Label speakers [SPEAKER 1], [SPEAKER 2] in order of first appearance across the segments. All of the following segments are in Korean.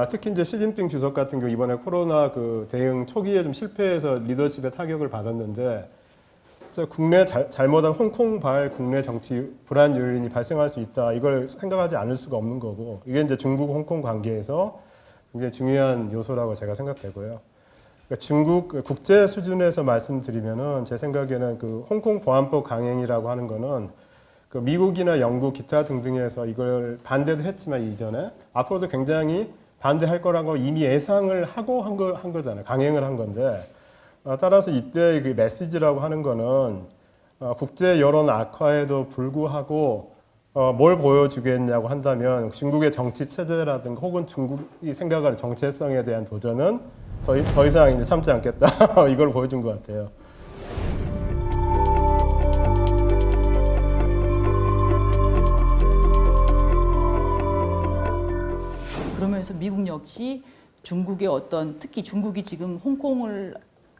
[SPEAKER 1] 특히 이제 시진핑 주석 같은 경우 이번에 코로나 그 대응 초기에 좀 실패해서 리더십에 타격을 받았는데, 그래서 국내 잘못한 홍콩발 국내 정치 불안 요인이 발생할 수 있다. 이걸 생각하지 않을 수가 없는 거고, 이게 이제 중국 홍콩 관계에서 굉장히 중요한 요소라고 제가 생각되고요. 그러니까 중국 국제 수준에서 말씀드리면은 제 생각에는 그 홍콩 보안법 강행이라고 하는 거는 그 미국이나 영국 기타 등등에서 이걸 반대도 했지만 이전에 앞으로도 굉장히 반대할 거라고 이미 예상을 하고 한 거잖아요. 강행을 한 건데, 따라서 이때 그 메시지라고 하는 거는 국제 여론 악화에도 불구하고 뭘 보여주겠냐고 한다면 중국의 정치 체제라든가 혹은 중국이 생각하는 정체성에 대한 도전은 더 이상 이제 참지 않겠다. 이걸 보여준 것 같아요.
[SPEAKER 2] 그러면서 미국 역시 중국의 어떤 특히 중국이 지금 홍콩을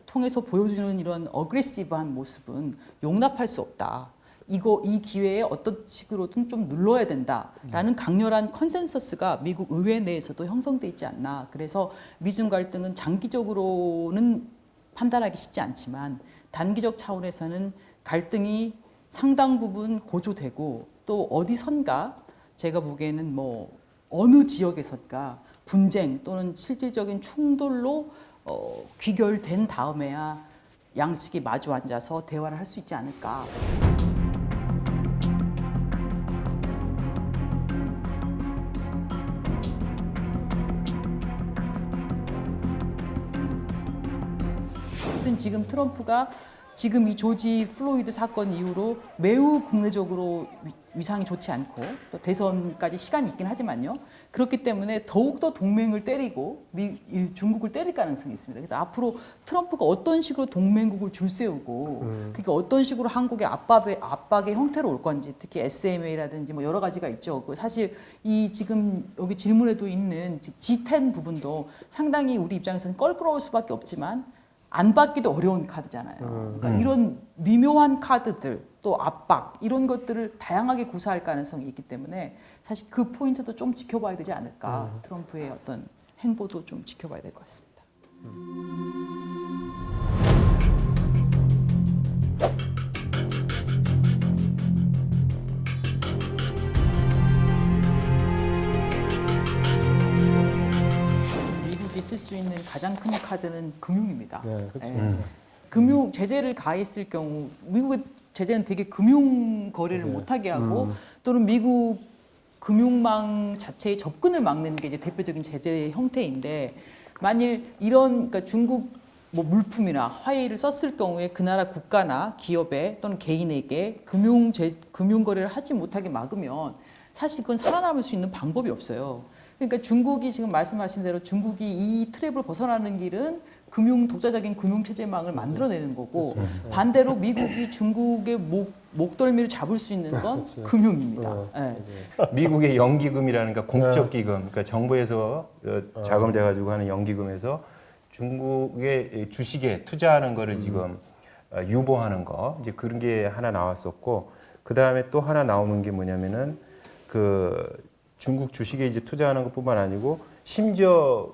[SPEAKER 2] 통해서 보여주는 이런 어그레시브한 모습은 용납할 수 없다. 이 기회에 어떤 식으로든 좀 눌러야 된다라는 강렬한 컨센서스가 미국 의회 내에서도 형성돼 있지 않나. 그래서 미중 갈등은 장기적으로는 판단하기 쉽지 않지만 단기적 차원에서는 갈등이 상당 부분 고조되고 또 어디선가 제가 보기에는 뭐 어느 지역에선가 분쟁 또는 실질적인 충돌로 귀결된 다음에야 양측이 마주 앉아서 대화를 할 수 있지 않을까. 지금 트럼프가 지금 이 조지 플로이드 사건 이후로 매우 국내적으로 위상이 좋지 않고 또 대선까지 시간이 있긴 하지만요. 그렇기 때문에 더욱더 동맹을 때리고 중국을 때릴 가능성이 있습니다. 그래서 앞으로 트럼프가 어떤 식으로 동맹국을 줄세우고 그러니까 어떤 식으로 한국의 압박의 형태로 올 건지 특히 SMA라든지 뭐 여러 가지가 있죠. 사실 이 지금 여기 질문에도 있는 G10 부분도 상당히 우리 입장에서는 껄끄러울 수밖에 없지만 안 받기도 어려운 카드잖아요. 그러니까 이런 미묘한 카드들 또 압박 이런 것들을 다양하게 구사할 가능성이 있기 때문에 사실 그 포인트도 좀 지켜봐야 되지 않을까. 트럼프의 어떤 행보도 좀 지켜봐야 될 것 같습니다. 미국이 쓸 수 있는 가장 큰 카드는 금융입니다.
[SPEAKER 1] 네, 그렇죠.
[SPEAKER 2] 금융 제재를 가했을 경우 미국의 제재는 되게 금융 거래를 못하게 하고 또는 미국 금융망 자체의 접근을 막는 게 이제 대표적인 제재 형태인데 만일 이런 그러니까 중국 뭐 물품이나 화해를 썼을 경우에 그 나라 국가나 기업에 또는 개인에게 금융 거래를 하지 못하게 막으면 사실 그건 살아남을 수 있는 방법이 없어요. 그러니까 중국이 지금 말씀하신 대로 중국이 이 트랩을 벗어나는 길은 독자적인 금융체제망을 만들어내는 거고
[SPEAKER 1] 그렇죠.
[SPEAKER 2] 반대로 미국이 중국의 목덜미를 잡을 수 있는 건
[SPEAKER 1] 그렇죠.
[SPEAKER 2] 금융입니다. 네.
[SPEAKER 3] 미국의 연기금이라는 게 공적 기금, 그러니까 정부에서 자금돼가지고 하는 연기금에서 중국의 주식에 투자하는 거를 지금 유보하는 거, 이제 그런 게 하나 나왔었고, 그 다음에 또 하나 나오는 게 뭐냐면은 그 중국 주식에 이제 투자하는 것뿐만 아니고 심지어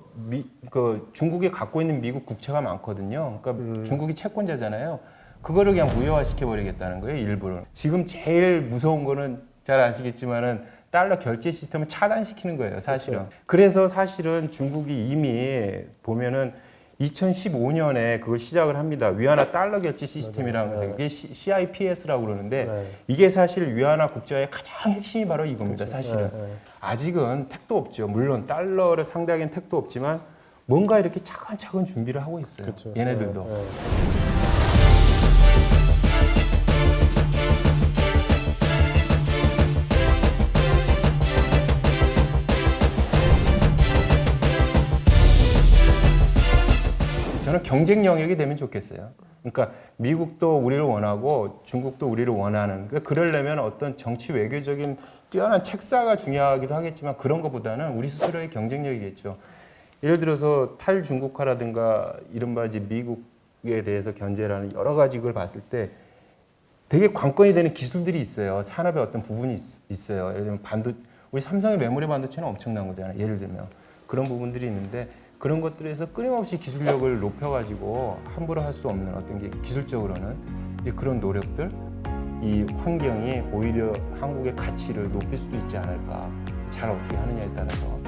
[SPEAKER 3] 중국에 갖고 있는 미국 국채가 많거든요. 그러니까 중국이 채권자잖아요. 그거를 그냥 무효화시켜 버리겠다는 거예요, 일부를. 지금 제일 무서운 거는 잘 아시겠지만은 달러 결제 시스템을 차단시키는 거예요, 사실은. 그렇죠. 그래서 사실은 중국이 이미 보면은 2015년에 그걸 시작을 합니다. 위안화 달러 결제 시스템이라는 거, 이게 CIPS라고 그러는데 이게 사실 위안화 국제화의 가장 핵심이 바로 이겁니다, 사실은. 아직은 택도 없죠. 물론 달러를 상대하기엔 택도 없지만 뭔가 이렇게 차근차근 준비를 하고 있어요. 그렇죠. 얘네들도. 저는 경쟁 영역이 되면 좋겠어요. 그러니까 미국도 우리를 원하고 중국도 우리를 원하는. 그러려면 어떤 정치 외교적인 뛰어난 책사가 중요하기도 하겠지만 그런 것보다는 우리 스스로의 경쟁력이겠죠. 예를 들어서 탈중국화라든가 이른바 이제 미국에 대해서 견제라는 여러 가지 걸 봤을 때 되게 관건이 되는 기술들이 있어요. 산업의 어떤 부분이 있어요. 예를 들면 우리 삼성의 메모리 반도체는 엄청난 거잖아요. 예를 들면. 그런 부분들이 있는데 그런 것들에서 끊임없이 기술력을 높여가지고 함부로 할 수 없는 어떤 게 기술적으로는 이제 그런 노력들, 이 환경이 오히려 한국의 가치를 높일 수도 있지 않을까. 잘 어떻게 하느냐에 따라서.